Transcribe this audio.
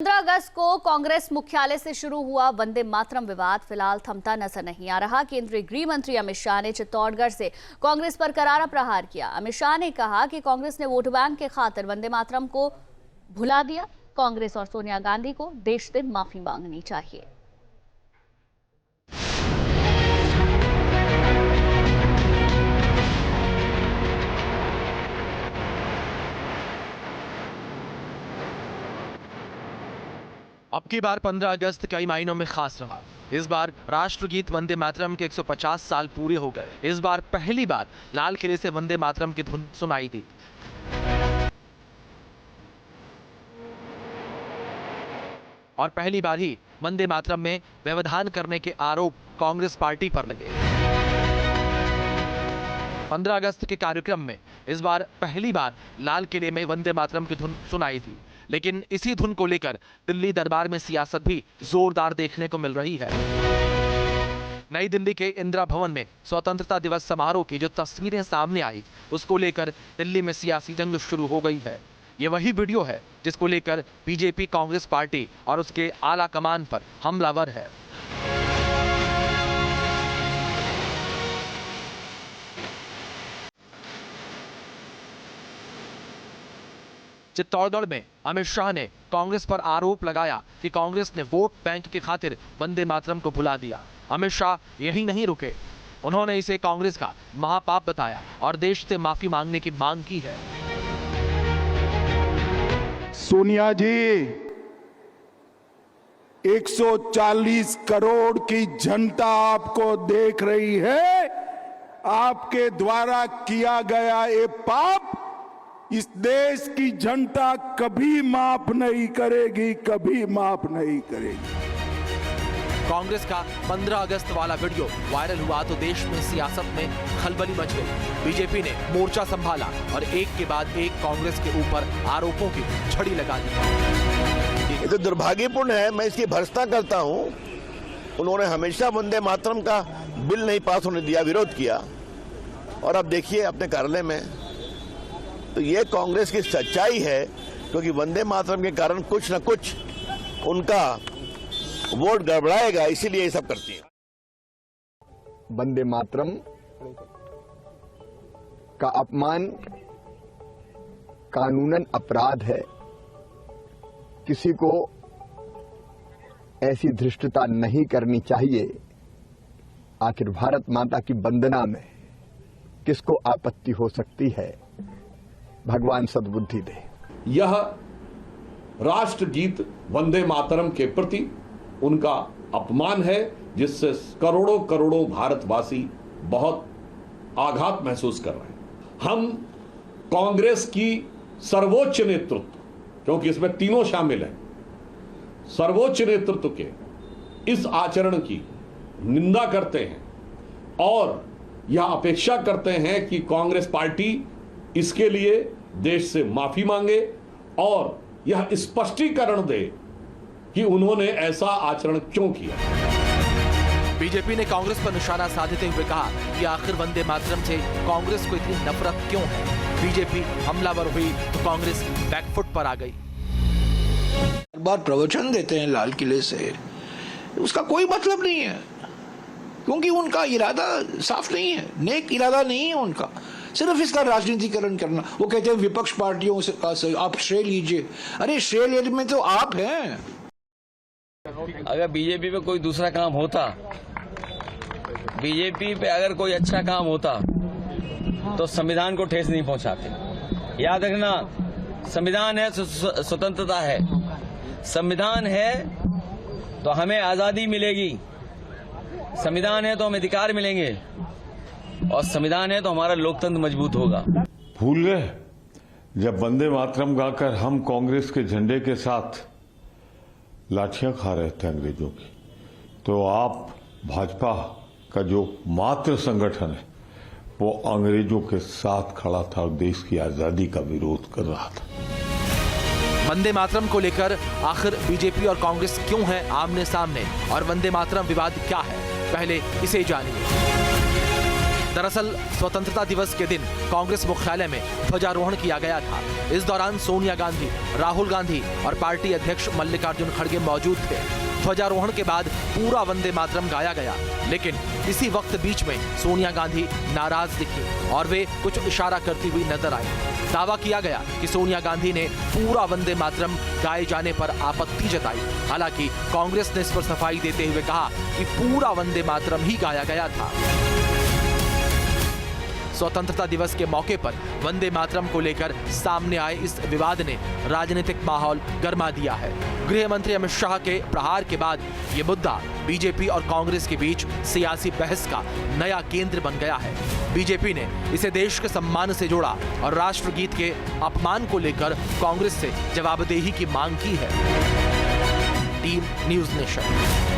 15 अगस्त को कांग्रेस मुख्यालय से शुरू हुआ वंदे मातरम विवाद फिलहाल थमता नजर नहीं आ रहा। केंद्रीय गृह मंत्री अमित शाह ने चित्तौड़गढ़ से कांग्रेस पर करारा प्रहार किया। अमित शाह ने कहा कि कांग्रेस ने वोट बैंक के खातिर वंदे मातरम को भुला दिया। कांग्रेस और सोनिया गांधी को देश से माफी मांगनी चाहिए। अब की बार 15 अगस्त कई मायनों में खास रहा। इस बार राष्ट्रगीत वंदे मातरम के 150 साल पूरे हो गए। इस बार पहली बार लाल किले से वंदे मातरम की धुन सुनाई दी। और पहली बार ही वंदे मातरम में व्यवधान करने के आरोप कांग्रेस पार्टी पर लगे। 15 अगस्त के कार्यक्रम में इस बार पहली बार लाल किले में वंदे मातरम की धुन सुनाई थी, लेकिन इसी धुन को लेकर दिल्ली दरबार में सियासत भी जोरदार देखने को मिल रही है। नई दिल्ली के इंदिरा भवन में स्वतंत्रता दिवस समारोह की जो तस्वीरें सामने आई, उसको लेकर दिल्ली में सियासी जंग शुरू हो गई है। ये वही वीडियो है जिसको लेकर बीजेपी कांग्रेस पार्टी और उसके आला कमान पर हमलावर है। चित्तौड़गढ़ में अमित शाह ने कांग्रेस पर आरोप लगाया कि कांग्रेस ने वोट बैंक की खातिर वंदे मातरम को भुला दिया। अमित शाह यही नहीं रुके, उन्होंने इसे कांग्रेस का महापाप बताया और देश से माफी मांगने की मांग की है। सोनिया जी, 140 करोड़ की जनता आपको देख रही है। आपके द्वारा किया गया ये पाप इस देश की जनता कभी माफ नहीं करेगी, कभी माफ नहीं करेगी। कांग्रेस का 15 अगस्त वाला वीडियो वायरल हुआ तो देश में सियासत में खलबली मच गई। बीजेपी ने मोर्चा संभाला और एक के बाद एक कांग्रेस के ऊपर आरोपों की झड़ी लगा दी। ये तो दुर्भाग्यपूर्ण है, मैं इसकी भर्त्सना करता हूं। उन्होंने हमेशा वंदे मातरम का बिल नहीं पास होने दिया, विरोध किया, और अब देखिए अपने कार्यालय में। तो ये कांग्रेस की सच्चाई है, क्योंकि वंदे मातरम के कारण कुछ न कुछ उनका वोट गड़बड़ाएगा, इसीलिए ये सब करती है। वंदे मातरम का अपमान कानूनन अपराध है। किसी को ऐसी धृष्टता नहीं करनी चाहिए। आखिर भारत माता की वंदना में किसको आपत्ति हो सकती है? भगवान सद्बुद्धि दे। यह राष्ट्रगीत वंदे मातरम के प्रति उनका अपमान है, जिससे करोड़ों करोड़ों भारतवासी बहुत आघात महसूस कर रहे हैं। हम कांग्रेस की सर्वोच्च नेतृत्व, क्योंकि इसमें तीनों शामिल हैं, सर्वोच्च नेतृत्व के इस आचरण की निंदा करते हैं और यह अपेक्षा करते हैं कि कांग्रेस पार्टी इसके लिए देश से माफी मांगे और यह स्पष्टीकरण दे कि उन्होंने ऐसा आचरण क्यों किया। बीजेपी ने कांग्रेस पर निशाना साधते हुए कहा कि आखिर वंदे मातरम से कांग्रेस को इतनी नफरत क्यों है। बीजेपी हमलावर हुई तो कांग्रेस बैकफुट पर आ गई। हर बार प्रवचन देते हैं लाल किले से, उसका कोई मतलब नहीं है, क्योंकि उनका इरादा साफ नहीं है, नेक इरादा नहीं है उनका। सिर्फ इसका राजनीतिकरण करना। वो कहते हैं विपक्ष पार्टियों से आप श्रेय लीजिए। अरे श्रेय लेने में तो आप हैं। अगर बीजेपी पे कोई दूसरा काम होता, बीजेपी पे अगर कोई अच्छा काम होता तो संविधान को ठेस नहीं पहुंचाते। याद रखना, संविधान है, स्वतंत्रता है, संविधान है तो हमें आजादी मिलेगी, संविधान है तो हमें अधिकार मिलेंगे, और संविधान है तो हमारा लोकतंत्र मजबूत होगा। भूल गए जब वंदे मातरम गाकर हम कांग्रेस के झंडे के साथ लाठियां खा रहे थे अंग्रेजों की, तो आप भाजपा का जो मात्र संगठन है वो अंग्रेजों के साथ खड़ा था और देश की आजादी का विरोध कर रहा था। वंदे मातरम को लेकर आखिर बीजेपी और कांग्रेस क्यों है आमने सामने, और वंदे मातरम विवाद क्या है, पहले इसे जानिए। दरअसल स्वतंत्रता दिवस के दिन कांग्रेस मुख्यालय में ध्वजारोहण किया गया था। इस दौरान सोनिया गांधी, राहुल गांधी और पार्टी अध्यक्ष मल्लिकार्जुन खड़गे मौजूद थे। ध्वजारोहण के बाद पूरा वंदे मातरम गाया गया, लेकिन इसी वक्त बीच में सोनिया गांधी नाराज दिखी और वे कुछ इशारा करती हुई नजर आई। दावा किया गया कि सोनिया गांधी ने पूरा वंदे मातरम गाए जाने पर आपत्ति जताई। हालांकि कांग्रेस ने इस पर सफाई देते हुए कहा कि पूरा वंदे मातरम ही गाया गया था। स्वतंत्रता दिवस के मौके पर वंदे मातरम को लेकर सामने आए इस विवाद ने राजनीतिक माहौल गर्मा दिया है। गृह मंत्री अमित शाह के प्रहार के बाद ये मुद्दा बीजेपी और कांग्रेस के बीच सियासी बहस का नया केंद्र बन गया है। बीजेपी ने इसे देश के सम्मान से जोड़ा और राष्ट्रगीत के अपमान को लेकर कांग्रेस से जवाबदेही की मांग की है। Team news nation.